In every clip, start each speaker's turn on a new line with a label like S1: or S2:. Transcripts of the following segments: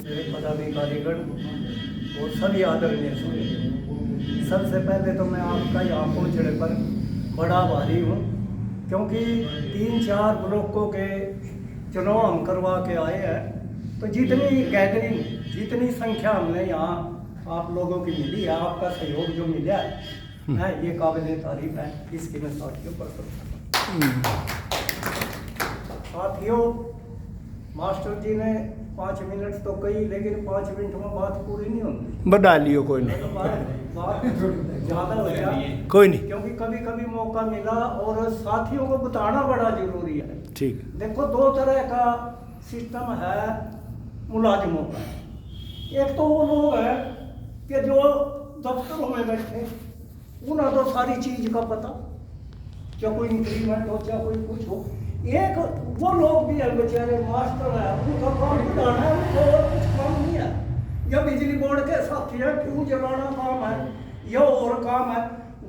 S1: मेरे पदाधिकारीगण और सभी आदरणीय सुनिए, सबसे पहले तो मैं आपका यहाँ पहुँचने पर बड़ा आभारी हूँ, क्योंकि 3-4 ब्लॉकों के चुनाव हम करवा के आए हैं, तो जितनी गैदरिंग, जितनी संख्या हमने यहाँ आप लोगों की मिली है, आपका सहयोग जो मिला है ये काबिल तारीफ है। इसकी मैं साथियों पर साथियों, मास्टर जी ने 5 मिनट तो कही, लेकिन 5 मिनट में बात पूरी नहीं होती।
S2: बढ़ा लियो, कोई नहीं,
S1: बात ज़्यादा हो गया,
S2: कोई नहीं,
S1: क्योंकि कभी कभी मौका मिला और साथियों को बताना बड़ा जरूरी है।
S2: ठीक।
S1: देखो, 2 तरह का सिस्टम है मुलाजिमों का। एक तो वो लोग हैं कि जो दफ्तरों में बैठे, उन्हें तो सारी चीज़ का पता, चाहे कोई इंक्रीमेंट हो, चाहे कोई कुछ हो। एक वो लोग भी है बेचारे, मास्टर है, उनका काम बनाना है, उनको और कुछ काम नहीं है। या बिजली बोर्ड के साथी है, क्यों जलाना काम है, या और काम है,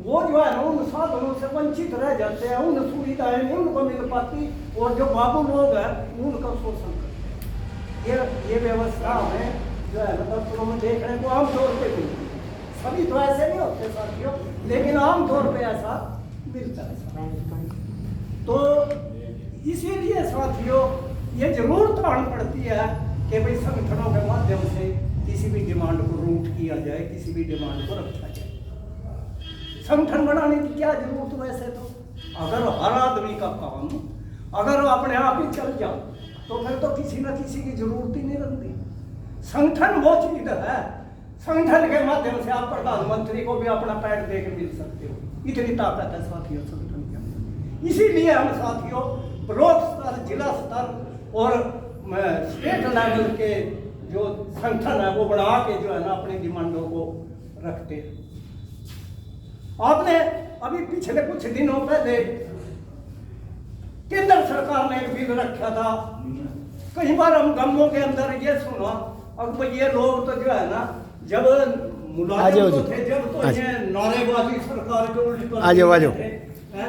S1: वो जो है ना उन साधनों से वंचित रह जाते हैं, उन सुविधाएं नहीं उनको मिल पाती, और जो बाबू लोग हैं उनका शोषण करते हैं। ये व्यवस्था हमें जो है ना दफ्तरों में देखने को आमतौर पर मिलती है। सभी तो ऐसे नहीं होते साथियों, लेकिन आमतौर पर ऐसा मिलता है। तो इसीलिए साथियों, ये जरूर तान पड़ती है कि भाई संगठनों के माध्यम से किसी भी डिमांड को रूट किया जाए, किसी भी डिमांड को रखा जाए। संगठन बनाने की क्या जरूरत वैसे तो, अगर हर आदमी का काम अगर अपने आप ही चल जाओ तो फिर तो किसी न किसी की जरूरत ही नहीं रहती। संगठन वो चीज है, संगठन के माध्यम से आप प्रधानमंत्री को भी अपना पैड दे के मिल सकते हो, इतनी ताकत है साथियों संगठन के अंदर। इसीलिए हम साथियों ब्लॉक स्तर, जिला स्तर और स्टेट लेवल के जो संगठन है वो बढ़ा के जो है ना अपनी डिमांडों को रखते हैं। आपने अभी पिछले कुछ दिनों पहले केंद्र सरकार ने एक बिल रखा था। कई बार हम गमों के अंदर ये सुना, अब ये लोग तो जो है ना जब मुलाजिम तो थे, जब तो ये नारेबाजी सरकार के उल्टी कर थे,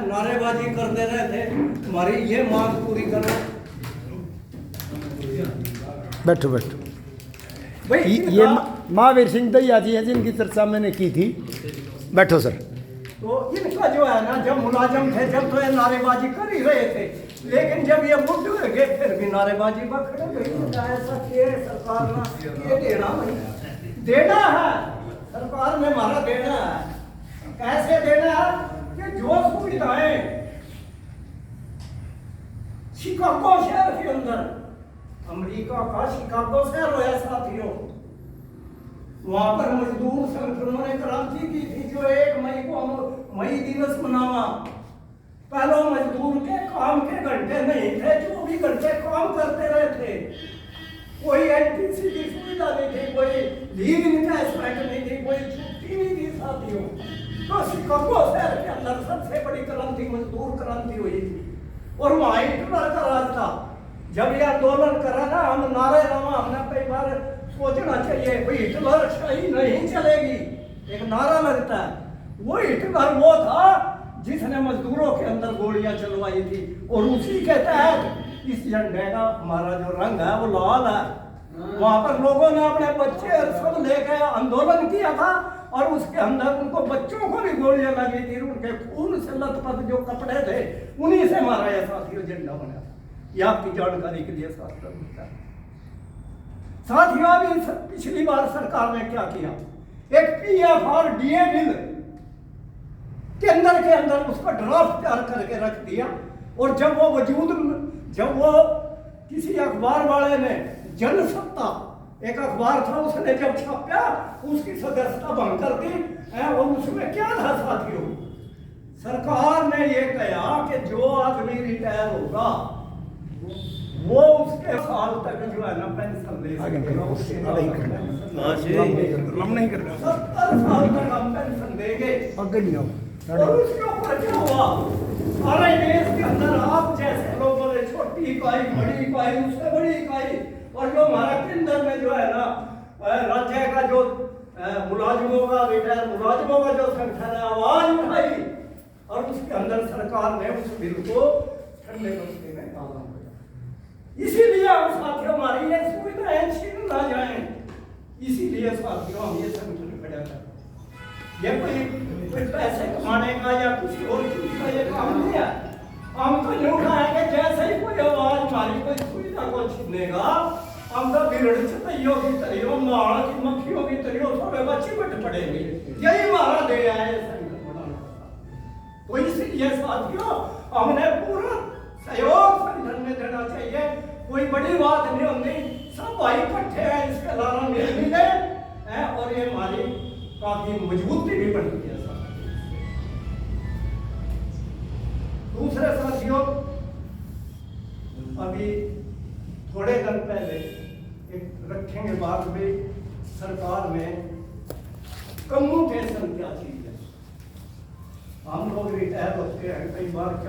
S1: नारेबाजी कर दे रहे थे, हमारी ये मांग पूरी करो।
S2: बैठो बैठो भाई, ये महावीर सिंह दहिया जी हैं जिनकी चर्चा मैंने की थी। बैठो सर।
S1: तो इनका जो है ना, जब मुलाजिम थे जब तो ये नारेबाजी कर ही रहे थे, लेकिन जब ये मुद्दे हो गए फिर भी नारेबाजी पर खड़े हुए। ऐसा किए सरकार ना, ये देना है, सरकार में हमारा देना है। कैसे देना है कि जो सुविधाएं शिकागो शहर के अंदर, अमेरिका का शिकागो शहर हो साथियों, वहां पर मजदूर संगठनों ने क्रांति की थी, जो 1 मई को हम मई दिवस मनावा। पहले मजदूर के काम के घंटे नहीं थे, 24 घंटे काम करते रहे थे, कोई एनटीसी की सुविधा नहीं थी, कोई लीव इन्वेस्टमेंट नहीं थी, कोई छुट्टी नहीं थी साथियों। तो शिकागो शहर के अंदर सबसे बड़ी क्रांति मजदूर क्रांति हुई थी, और वहां हिटलर का राज था। जब ये आंदोलन करा ना, हम नारे रमा, हमने कई बार सोचना चाहिए भाई हिटलर शाही नहीं चलेगी, एक नारा लगता है। वो हिटलर वो था जिसने मजदूरों के अंदर गोलियां चलवाई थी, और उसी के तहत इस झंडे का हमारा जो रंग है वो लाल है। वहां पर लोगों ने अपने बच्चे सब लेकर आंदोलन किया था, और उसके अंदर उनको बच्चों को भी गोलियां लगी थी, उनके खून से लथपथ जो कपड़े थे उन्हीं से हमारा यह साथियों झंडा बना था। ये आपकी जानकारी के लिए साथियों, अभी पिछली बार सरकार ने क्या किया, एक PFRDA बिल केंद्र के अंदर उसका ड्राफ्ट तैयार करके रख दिया, और जब वो किसी अखबार वाले ने, जनसत्ता एक अखबार था, उसने जब छापा उसकी सदस्यता भंग कर दी। और उसमें क्या था साथियों, सरकार ने ये कहा कि जो आदमी रिटायर होगा वो उसके साल तक जो है ना पेंशन ले सकेगा। 70 साल तक हम पेंशन देंगे। और उसके ऊपर क्या हुआ, सारे देश के अंदर आप जैसे लोग बोले छोटी इकाई, बड़ी इकाई, उससे बड़ी इकाई, और जो हमारा केंद्र में जो है ना राज्य का जो मुलाजिमों का, रिटायर मुलाजिमों का जो संगठन है, आवाज उठाई, और उसके अंदर सरकार ने उस बिल को ठंडे में डाला। इसीलिए हम साथियों हमारी ये सुविधाएं छीन ना जाए। इसीलिए साथियों हम ये संगठन खड़ा कर, ये कोई पैसे कमाने का या किसी और चीज का ये काम नहीं है। हम तो यूं है कि जैसे ही कोई आवाज हमारी कोई सुविधा को छीनेगा, हम तो बिरड़ चतइयों की तरियों, माड़ की मक्खियों की तरियों थोड़े बच्चे बट पड़ेंगे। यही हमारा दे आया है संगठन बनाने का। तो इसलिए साथियों हमने पूरा सहयोग संगठन में देना चाहिए। कोई बड़ी बात नहीं होती, सब भाई इकट्ठे हैं, इसके अलावा मिल मिले हैं और ये हमारी काफी मजबूती भी बनती है। दूसरे साथियों, अभी थोड़े दिन पहले एक रखेंगे बात भी सरकार में कम्युटेशन क्या चीज है। हम लोग रिटायर होते हैं कई बार।